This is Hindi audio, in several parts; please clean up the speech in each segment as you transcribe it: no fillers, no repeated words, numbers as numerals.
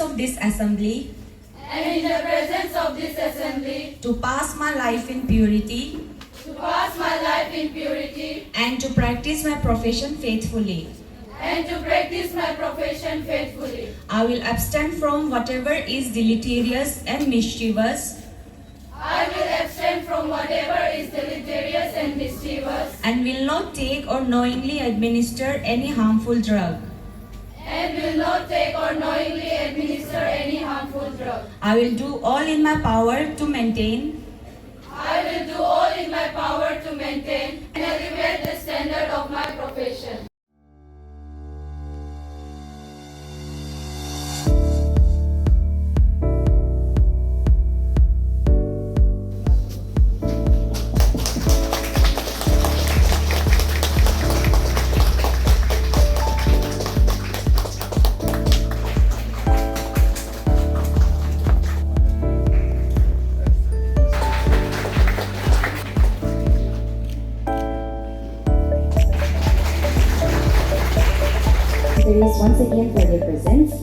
of this assembly and in the presence of this assembly, to pass my life in purity to pass my life in purity and to practice my profession faithfully. and to practice my profession faithfully. I will abstain from whatever is deleterious and mischievous I will abstain from whatever is deleterious and mischievous and will not take or knowingly administer any harmful drug. and will not take or knowingly administer any harmful drug. I will do all in my power to maintain I will do all in my power to maintain and elevate the standard of my profession. There is once again further presents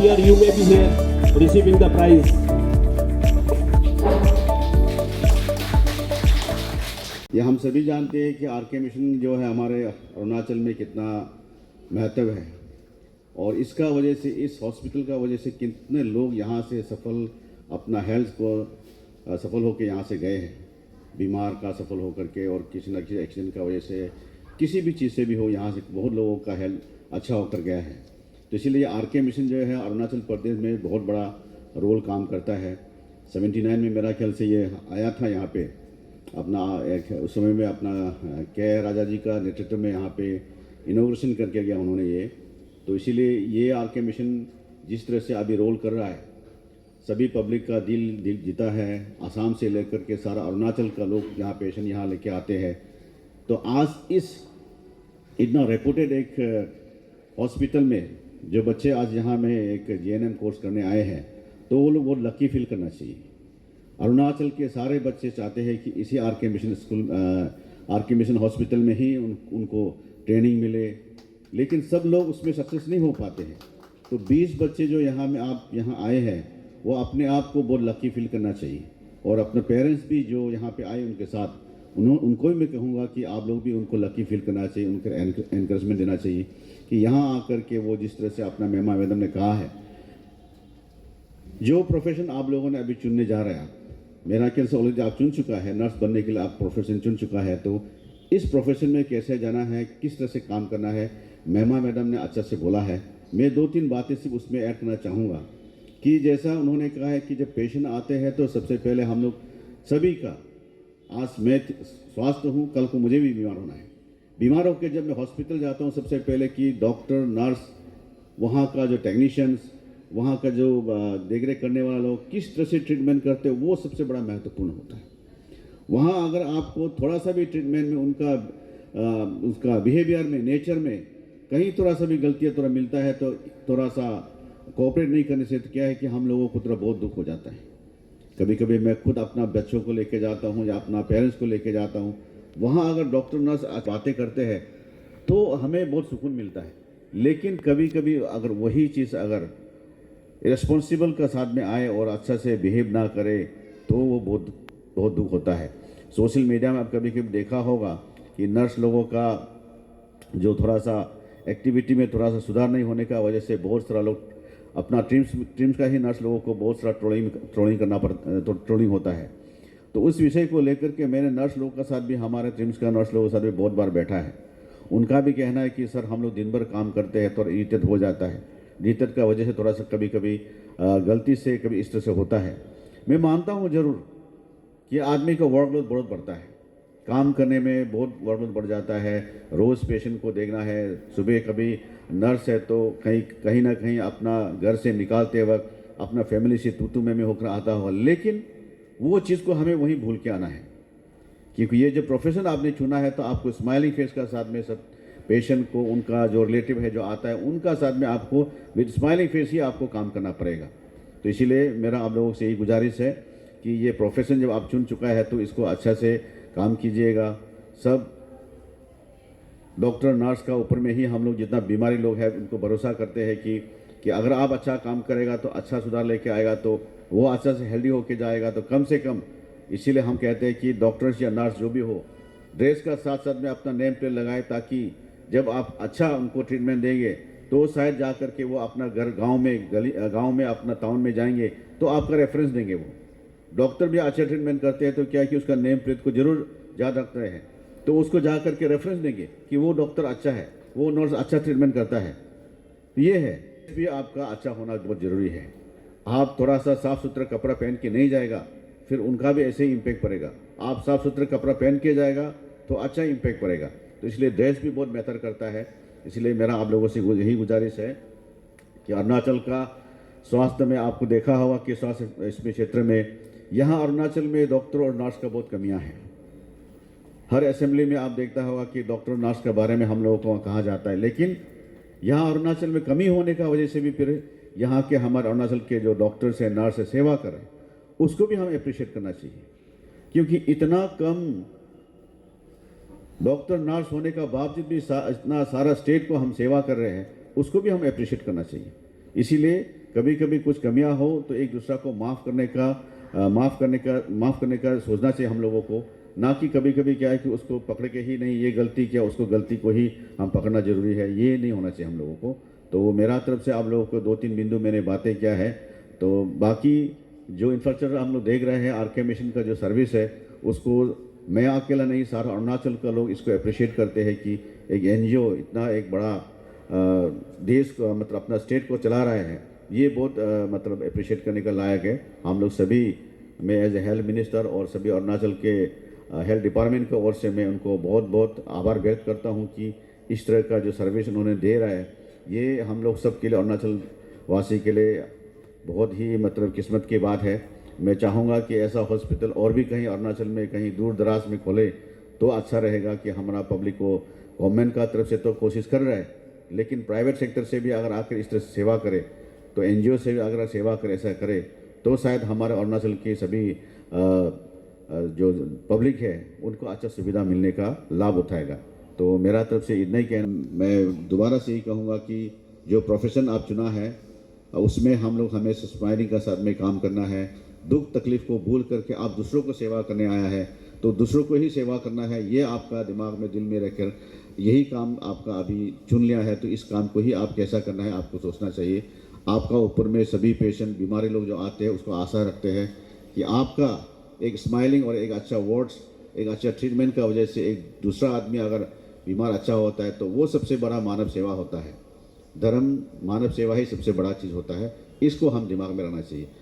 Here you may be here receiving the prize. ये हम सभी जानते हैं कि आरके मिशन जो है हमारे अरुणाचल में कितना महत्व है और इसका वजह से इस हॉस्पिटल का वजह से कितने लोग यहाँ से सफल अपना हेल्थ को सफल होकर यहाँ से गए हैं, बीमार का सफल होकर के और किसी न किसी एक्सीडेंट का वजह से किसी भी चीज़ से भी हो यहाँ से बहुत लोगों का हेल्थ अच्छा होकर गया है। तो इसीलिए आरके मिशन जो है अरुणाचल प्रदेश में बहुत बड़ा रोल काम करता है। 79 में मेरा ख्याल से ये आया था यहाँ पे अपना एक उस समय में अपना के राजा जी का नेतृत्व में यहाँ पे इनोग्रेशन करके गया उन्होंने ये। तो इसीलिए ये आरके मिशन जिस तरह से अभी रोल कर रहा है, सभी पब्लिक का दिल जीता है। आसाम से लेकर के सारा अरुणाचल का लोग यहाँ पेशेंट यहाँ लेके आते हैं। तो आज इस इतना रेपुटेड एक हॉस्पिटल में जो बच्चे आज यहाँ में एक जीएनएम कोर्स करने आए हैं, तो वो लोग बहुत लकी फील करना चाहिए। अरुणाचल के सारे बच्चे चाहते हैं कि इसी RK mission school RK mission hospital में ही उनको ट्रेनिंग मिले, लेकिन सब लोग उसमें सक्सेस नहीं हो पाते हैं। तो 20 बच्चे जो यहाँ में आप यहाँ आए हैं, वो अपने आप को बहुत लकी फील करना चाहिए और अपने पेरेंट्स भी जो यहाँ पे आए उनके साथ उनको भी मैं कहूँगा कि आप लोग भी उनको लकी फील करना चाहिए, उनको एनकरेजमेंट देना चाहिए कि यहाँ आकर के वो जिस तरह से अपना मेमा मैडम ने कहा है, जो प्रोफेशन आप लोगों ने अभी चुनने जा रहे हैं, मेरा ख्याल से ऑलरेडी आप चुन चुका है, नर्स बनने के लिए आप प्रोफेशन चुन चुका है। तो इस प्रोफेशन में कैसे जाना है, किस तरह से काम करना है, मेमा मैडम ने अच्छा से बोला है। मैं 2-3 बातें सिर्फ उसमें ऐड करना चाहूँगा कि जैसा उन्होंने कहा है कि जब पेशेंट आते हैं तो सबसे पहले हम लोग सभी का, आज मैं स्वास्थ्य हूँ, कल को मुझे भी बीमार होना है। बीमार होकर जब मैं हॉस्पिटल जाता हूँ, सबसे पहले कि डॉक्टर, नर्स, वहाँ का जो टेक्नीशियंस, वहाँ का जो देखरेख करने वाला लोग किस तरह से ट्रीटमेंट करते हैं, वो सबसे बड़ा महत्वपूर्ण होता है। वहाँ अगर आपको थोड़ा सा भी ट्रीटमेंट में उनका उसका बिहेवियर में, नेचर में कहीं थोड़ा सा भी गलतियाँ थोड़ा मिलता है, तो थोड़ा सा कोऑपरेट नहीं करने से तो क्या है कि हम लोगों को थोड़ा बहुत दुख हो जाता है। कभी कभी मैं खुद अपना बच्चों को लेके जाता हूँ या अपना पेरेंट्स को लेके जाता हूँ, वहाँ अगर डॉक्टर नर्स बातें करते हैं तो हमें बहुत सुकून मिलता है। लेकिन कभी कभी अगर वही चीज़ अगर रिस्पॉन्सिबल का साथ में आए और अच्छा से बिहेव ना करे तो वो बहुत दुख होता है। सोशल मीडिया में आप कभी कभी देखा होगा कि नर्स लोगों का जो थोड़ा सा एक्टिविटी में थोड़ा सा सुधार नहीं होने का वजह से बहुत सारा लोग अपना टीम्स का ही नर्स लोगों को बहुत सारा ट्रोलिंग होता है। तो उस विषय को लेकर के मैंने नर्स लोगों के साथ भी, हमारे टीम्स का नर्स लोगों के साथ भी बहुत बार बैठा है। उनका भी कहना है कि सर हम लोग दिन भर काम करते हैं तो इरिटेट हो जाता है, इरिटेट का वजह से थोड़ा सा कभी कभी गलती से कभी इस तरह से होता है। मैं मानता हूँ ज़रूर कि आदमी का वर्कलोड बहुत बढ़ता है, काम करने में बहुत वर्कलोड बढ़ जाता है। रोज़ पेशेंट को देखना है, सुबह कभी नर्स है तो कहीं ना कहीं अपना घर से निकालते वक्त अपना फैमिली से तू में होकर आता हुआ, लेकिन वो चीज़ को हमें वहीं भूल के आना है, क्योंकि ये जो प्रोफेशन आपने चुना है तो आपको स्माइलिंग फेस का साथ में सब पेशेंट को, उनका जो रिलेटिव है जो आता है, उनका साथ में आपको विद स्माइलिंग फेस ही आपको काम करना पड़ेगा। तो इसीलिए मेरा आप लोगों से यही गुजारिश है कि ये प्रोफेशन जब आप चुन चुका है तो इसको अच्छा से काम कीजिएगा। सब डॉक्टर नर्स का ऊपर में ही हम लोग जितना बीमारी लोग हैं उनको भरोसा करते हैं कि अगर आप अच्छा काम करेगा तो अच्छा सुधार लेके आएगा, तो वो अच्छा से हेल्दी होके जाएगा। तो कम से कम इसीलिए हम कहते हैं कि डॉक्टर्स या नर्स जो भी हो, ड्रेस का साथ साथ में अपना नेम प्लेट लगाए, ताकि जब आप अच्छा उनको ट्रीटमेंट देंगे तो शायद जा कर के वो अपना घर गांव में अपना टाउन में जाएंगे तो आपका रेफरेंस देंगे। वो डॉक्टर भी अच्छा ट्रीटमेंट करते हैं तो क्या कि उसका नेम प्लेट को जरूर याद रखते हैं, तो उसको जा कर के रेफरेंस देंगे कि वो डॉक्टर अच्छा है, वो नर्स अच्छा ट्रीटमेंट करता है। ये है भी आपका अच्छा होना बहुत ज़रूरी है। आप थोड़ा सा साफ़ सुथरा कपड़ा पहन के नहीं जाएगा, फिर उनका भी ऐसे ही इम्पैक्ट पड़ेगा। आप साफ़ सुथरा कपड़ा पहन के जाएगा तो अच्छा इम्पैक्ट पड़ेगा। तो इसलिए ड्रेस भी बहुत मैटर करता है। इसलिए मेरा आप लोगों से यही गुजारिश है कि अरुणाचल का स्वास्थ्य में आपको देखा होगा कि स्वास्थ्य इसमें क्षेत्र में यहाँ अरुणाचल में डॉक्टर और नर्स का बहुत कमियाँ हैं। हर असेंबली में आप देखता होगा कि डॉक्टर नर्स के बारे में हम लोगों को कहा जाता है, लेकिन यहाँ अरुणाचल में कमी होने का वजह से भी फिर यहाँ के हमारे अरुणाचल के जो डॉक्टर्स हैं, नर्स है, सेवा कर रहे हैं, उसको भी हमें अप्रिशिएट करना चाहिए। क्योंकि इतना कम डॉक्टर नर्स होने का बावजूद भी इतना सारा स्टेट को हम सेवा कर रहे हैं, उसको भी हमें अप्रिशिएट करना चाहिए। इसीलिए कभी कभी कुछ कमियां हो तो एक दूसरा को माफ़ करने का सोचना चाहिए हम लोगों को, ना कि कभी कभी क्या है कि उसको पकड़ के ही नहीं ये गलती किया, उसको गलती को ही हम पकड़ना जरूरी है, ये नहीं होना चाहिए हम लोगों को। तो वो मेरा तरफ से आप लोगों को 2-3 बिंदु मैंने बातें किया है। तो बाकी जो इंफ्रास्ट्रक्चर हम लोग देख रहे हैं, आरके मिशन का जो सर्विस है, उसको मैं अकेला नहीं, सारा अरुणाचल का लोग इसको अप्रिशिएट करते हैं कि एक एनजीओ इतना एक बड़ा देश को मतलब अपना स्टेट को चला रहा है। ये बहुत मतलब अप्रिशिएट करने का लायक है। हम लोग सभी, मैं एज ए हेल्थ मिनिस्टर और सभी अरुणाचल के हेल्थ डिपार्टमेंट की ओर से मैं उनको बहुत बहुत आभार व्यक्त करता हूँ कि इस तरह का जो सर्विस उन्होंने दे रहा है, ये हम लोग सब के लिए, अरुणाचल वासी के लिए बहुत ही मतलब किस्मत की बात है। मैं चाहूँगा कि ऐसा हॉस्पिटल और भी कहीं अरुणाचल में कहीं दूर दराज में खोले तो अच्छा रहेगा कि हमारा पब्लिक को, गवर्नमेंट का तरफ से तो कोशिश कर रहा है, लेकिन प्राइवेट सेक्टर से भी अगर आकर इस तरह से सेवा करे, तो एनजीओ से भी अगर सेवा करे, ऐसा करे, तो शायद हमारे अरुणाचल के सभी जो पब्लिक है उनको अच्छा सुविधा मिलने का लाभ उठाएगा। तो मेरा तरफ से इतना ही कहना। मैं दोबारा से ही कहूँगा कि जो प्रोफेशन आप चुना है उसमें हम लोग हमें स्माइलिंग का साथ में काम करना है। दुख तकलीफ को भूल करके आप दूसरों को सेवा करने आया है तो दूसरों को ही सेवा करना है, ये आपका दिमाग में, दिल में रखकर यही काम आपका अभी चुन लिया है, तो इस काम को ही आप कैसा करना है आपको सोचना चाहिए। आपका ऊपर में सभी पेशेंट, बीमारी लोग जो आते हैं उसको आशा रखते हैं कि आपका एक स्माइलिंग और एक अच्छा वर्ड्स, एक अच्छा ट्रीटमेंट का वजह से एक दूसरा आदमी अगर बीमार अच्छा होता है तो वो सबसे बड़ा मानव सेवा होता है। धर्म, मानव सेवा ही सबसे बड़ा चीज़ होता है। इसको हम दिमाग में रखना चाहिए।